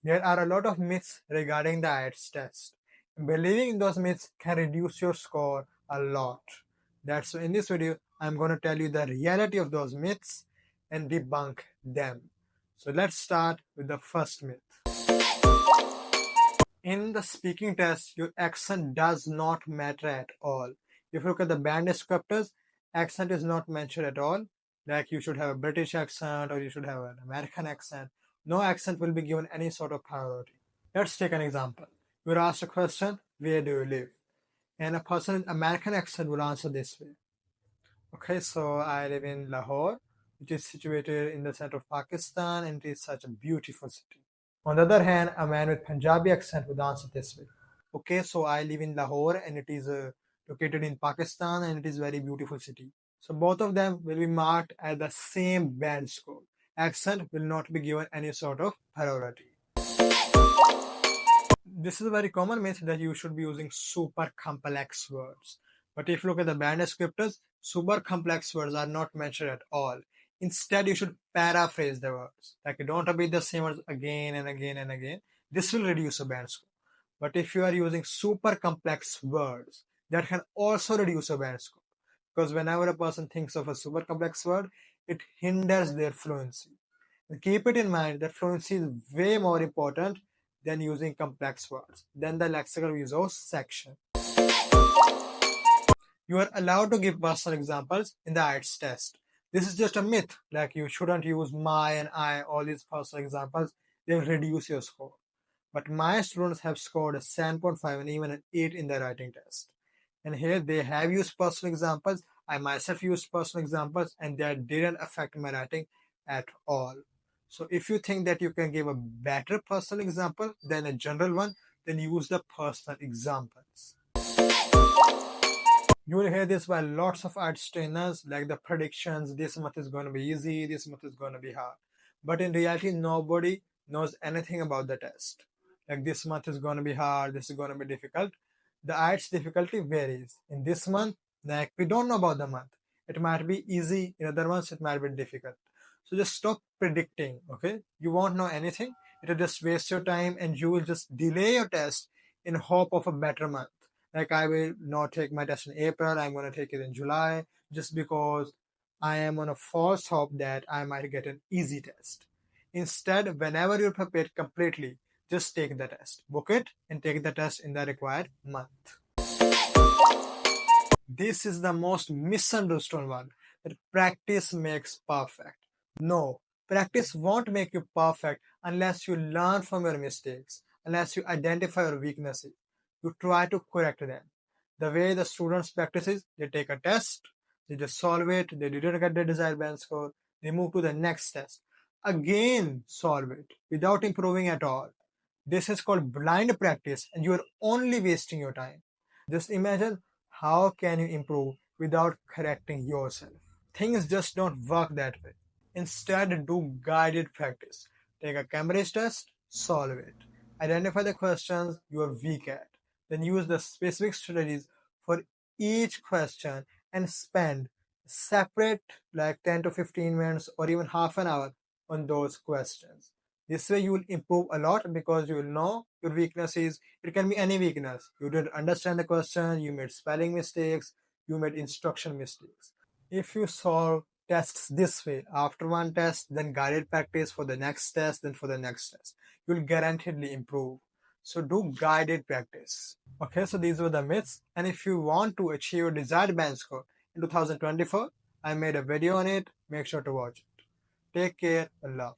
There are a lot of myths regarding the Ielts test. Believing in those myths can reduce your score a lot. That's why in this video, I'm going to tell you the reality of those myths and debunk them. So let's start with the first myth. In the speaking test, your accent does not matter at all. If you look at the band descriptors, accent is not mentioned at all. Like you should have a British accent or you should have an American accent. No accent will be given any sort of priority. Let's take an example. You're asked a question, where do you live? And a person in American accent will answer this way. Okay, so I live in Lahore, which is situated in the center of Pakistan, and it is such a beautiful city. On the other hand, a man with Punjabi accent would answer this way. Okay, so I live in Lahore and it is located in Pakistan and it is a very beautiful city. So both of them will be marked at the same band score. Accent will not be given any sort of priority. This is a very common myth that you should be using super complex words. But if you look at the band descriptors, super complex words are not mentioned at all. Instead, you should paraphrase the words. Like don't repeat the same words again and again and again. This will reduce your band score. But if you are using super complex words, that can also reduce your band score. Because whenever a person thinks of a super complex word, it hinders their fluency. And keep it in mind that fluency is way more important than using complex words, than the lexical resource section. You are allowed to give personal examples in the Ielts test. This is just a myth, like you shouldn't use my and I, all these personal examples, they will reduce your score. But my students have scored a 7.5 and even an 8 in their writing test. And here they have used personal examples. I myself used personal examples and that didn't affect my writing at all. So if you think that you can give a better personal example than a general one, then use the personal examples. You will hear this by lots of Ielts trainers, like the predictions, this month is going to be easy, this month is going to be hard. But in reality, nobody knows anything about the test. Like this month is going to be hard, this is going to be difficult. The Ielts difficulty varies. In this month, like we don't know about the month. It might be easy, in other months it might be difficult. So just stop predicting, okay? You won't know anything. It will just waste your time and you will just delay your test in hope of a better month. Like I will not take my test in April, I'm going to take it in July just because I am on a false hope that I might get an easy test. Instead, whenever you're prepared completely, just take the test. Book it and take the test in the required month. This is the most misunderstood one, that practice makes perfect. No, practice won't make you perfect unless you learn from your mistakes, unless you identify your weaknesses. You try to correct them. The way the students practice is, they take a test, they just solve it, they didn't get the desired band score, they move to the next test. Again, solve it without improving at all. This is called blind practice and you are only wasting your time. Just imagine how can you improve without correcting yourself. Things just don't work that way. Instead, do guided practice. Take a Cambridge test, solve it. Identify the questions you are weak at. Then use the specific strategies for each question and spend separate like 10 to 15 minutes or even half an hour on those questions. This way you will improve a lot because you will know your weaknesses. It can be any weakness. You didn't understand the question, you made spelling mistakes, you made instruction mistakes. If you solve tests this way, after one test, then guided practice for the next test, then for the next test, you'll guaranteedly improve. So do guided practice. Okay, so these were the myths. And if you want to achieve your desired band score in 2024, I made a video on it. Make sure to watch it. Take care. Allah.